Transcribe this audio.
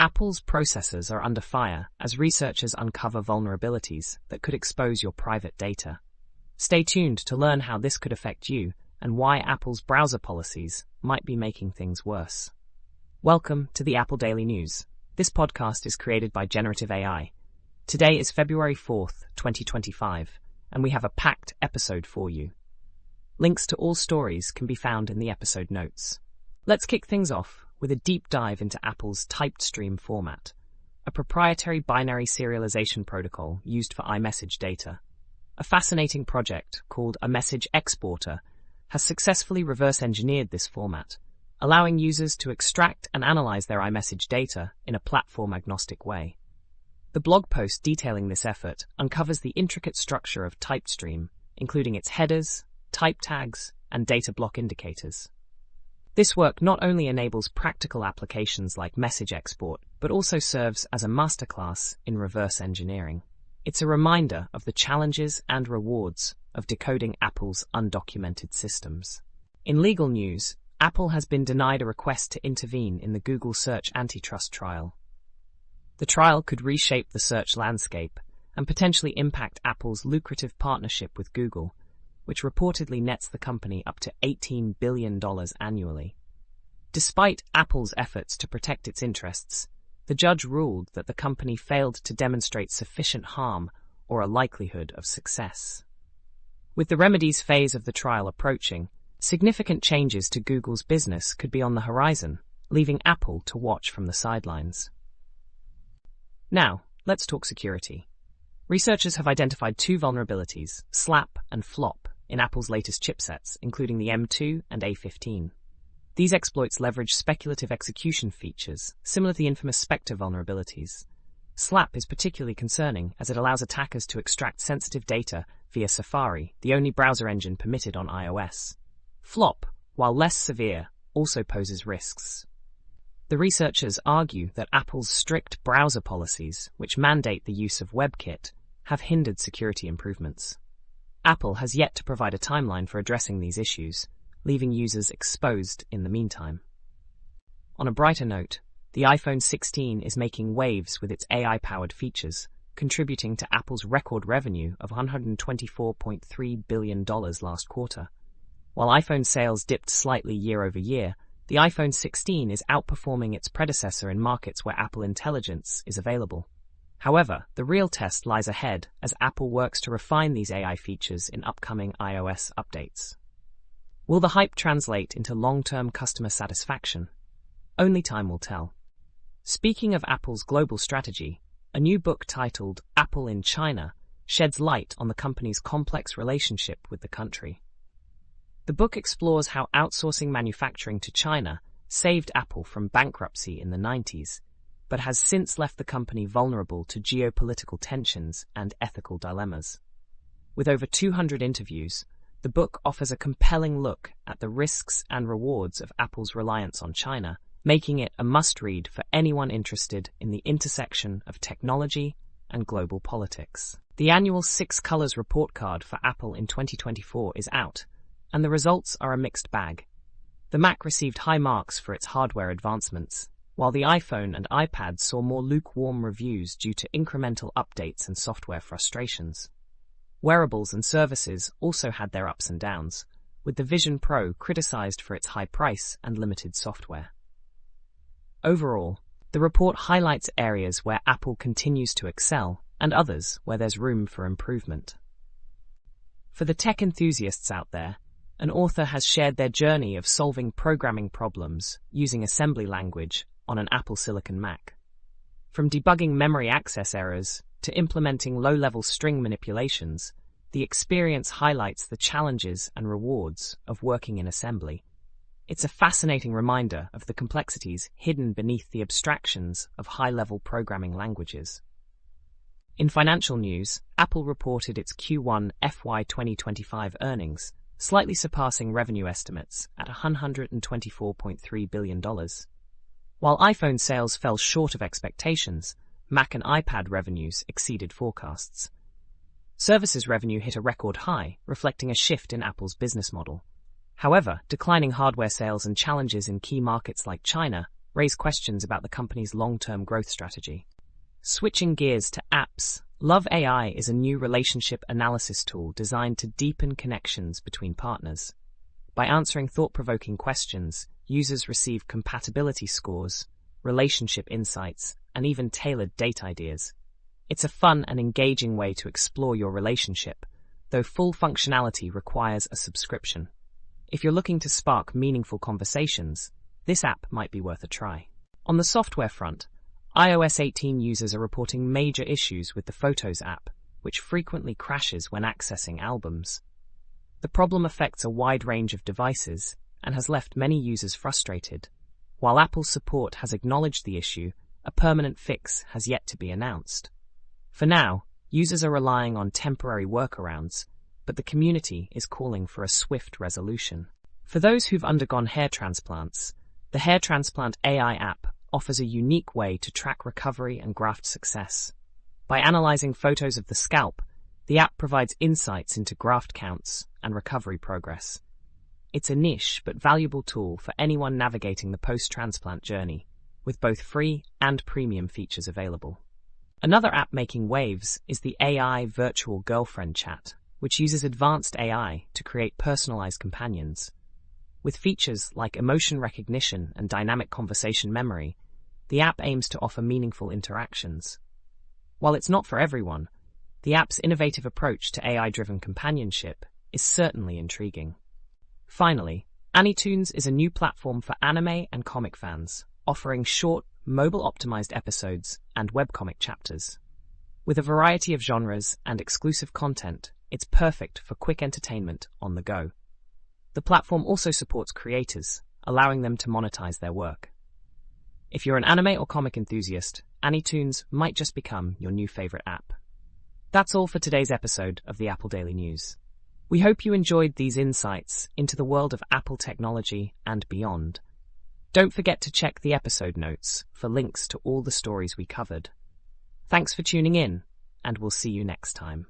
Apple's processors are under fire as researchers uncover vulnerabilities that could expose your private data. Stay tuned to learn how this could affect you and why Apple's browser policies might be making things worse. Welcome to the Apple Daily News. This podcast is created by Generative AI. Today is February 4th, 2025, and we have a packed episode for you. Links to all stories can be found in the episode notes. Let's kick things off with a deep dive into Apple's typedstream format, a proprietary binary serialization protocol used for iMessage data. A fascinating project called a message exporter has successfully reverse-engineered this format, allowing users to extract and analyze their iMessage data in a platform-agnostic way. The blog post detailing this effort uncovers the intricate structure of typedstream, including its headers, type tags, and data block indicators. This work not only enables practical applications like message export, but also serves as a masterclass in reverse engineering. It's a reminder of the challenges and rewards of decoding Apple's undocumented systems. In legal news, Apple has been denied a request to intervene in the Google search antitrust trial. The trial could reshape the search landscape and potentially impact Apple's lucrative partnership with Google, which reportedly nets the company up to $18 billion annually. Despite Apple's efforts to protect its interests, the judge ruled that the company failed to demonstrate sufficient harm or a likelihood of success. With the remedies phase of the trial approaching, significant changes to Google's business could be on the horizon, leaving Apple to watch from the sidelines. Now, let's talk security. Researchers have identified two vulnerabilities, SLAP and FLOP, in Apple's latest chipsets, including the M2 and A15. These exploits leverage speculative execution features, similar to the infamous Spectre vulnerabilities. SLAP is particularly concerning as it allows attackers to extract sensitive data via Safari, the only browser engine permitted on iOS. FLOP, while less severe, also poses risks. The researchers argue that Apple's strict browser policies, which mandate the use of WebKit, have hindered security improvements. Apple has yet to provide a timeline for addressing these issues, leaving users exposed in the meantime. On a brighter note, the iPhone 16 is making waves with its AI-powered features, contributing to Apple's record revenue of $124.3 billion last quarter. While iPhone sales dipped slightly year over year, the iPhone 16 is outperforming its predecessor in markets where Apple Intelligence is available. However, the real test lies ahead as Apple works to refine these AI features in upcoming iOS updates. Will the hype translate into long-term customer satisfaction? Only time will tell. Speaking of Apple's global strategy, a new book titled Apple in China sheds light on the company's complex relationship with the country. The book explores how outsourcing manufacturing to China saved Apple from bankruptcy in the 90s, but has since left the company vulnerable to geopolitical tensions and ethical dilemmas. With over 200 interviews, the book offers a compelling look at the risks and rewards of Apple's reliance on China, making it a must-read for anyone interested in the intersection of technology and global politics. The annual 6 Colors report card for Apple in 2024 is out, and the results are a mixed bag. The Mac received high marks for its hardware advancements, while the iPhone and iPad saw more lukewarm reviews due to incremental updates and software frustrations. Wearables and services also had their ups and downs, with the Vision Pro criticized for its high price and limited software. Overall, the report highlights areas where Apple continues to excel and others where there's room for improvement. For the tech enthusiasts out there, an author has shared their journey of solving programming problems using assembly language on an Apple Silicon Mac. From debugging memory access errors to implementing low-level string manipulations, the experience highlights the challenges and rewards of working in assembly. It's a fascinating reminder of the complexities hidden beneath the abstractions of high-level programming languages. In financial news, Apple reported its Q1 FY2025 earnings, slightly surpassing revenue estimates at $124.3 billion. While iPhone sales fell short of expectations, Mac and iPad revenues exceeded forecasts. Services revenue hit a record high, reflecting a shift in Apple's business model. However, declining hardware sales and challenges in key markets like China raise questions about the company's long-term growth strategy. Switching gears to apps, Love AI is a new relationship analysis tool designed to deepen connections between partners. By answering thought-provoking questions, users receive compatibility scores, relationship insights, and even tailored date ideas. It's a fun and engaging way to explore your relationship, though full functionality requires a subscription. If you're looking to spark meaningful conversations, this app might be worth a try. On the software front, iOS 18 users are reporting major issues with the Photos app, which frequently crashes when accessing albums. The problem affects a wide range of devices and has left many users frustrated. While Apple's support has acknowledged the issue, a permanent fix has yet to be announced. For now, users are relying on temporary workarounds, but the community is calling for a swift resolution. For those who've undergone hair transplants, the Hair Transplant AI app offers a unique way to track recovery and graft success. By analyzing photos of the scalp, the app provides insights into graft counts and recovery progress. It's a niche but valuable tool for anyone navigating the post-transplant journey, with both free and premium features available. Another app making waves is the AI Virtual Girlfriend Chat, which uses advanced AI to create personalized companions. With features like emotion recognition and dynamic conversation memory, the app aims to offer meaningful interactions. While it's not for everyone, the app's innovative approach to AI-driven companionship is certainly intriguing. Finally, Anitoons is a new platform for anime and comic fans, offering short, mobile-optimized episodes and webcomic chapters. With a variety of genres and exclusive content, it's perfect for quick entertainment on the go. The platform also supports creators, allowing them to monetize their work. If you're an anime or comic enthusiast, Anitoons might just become your new favorite app. That's all for today's episode of the Apple Daily News. We hope you enjoyed these insights into the world of Apple technology and beyond. Don't forget to check the episode notes for links to all the stories we covered. Thanks for tuning in, and we'll see you next time.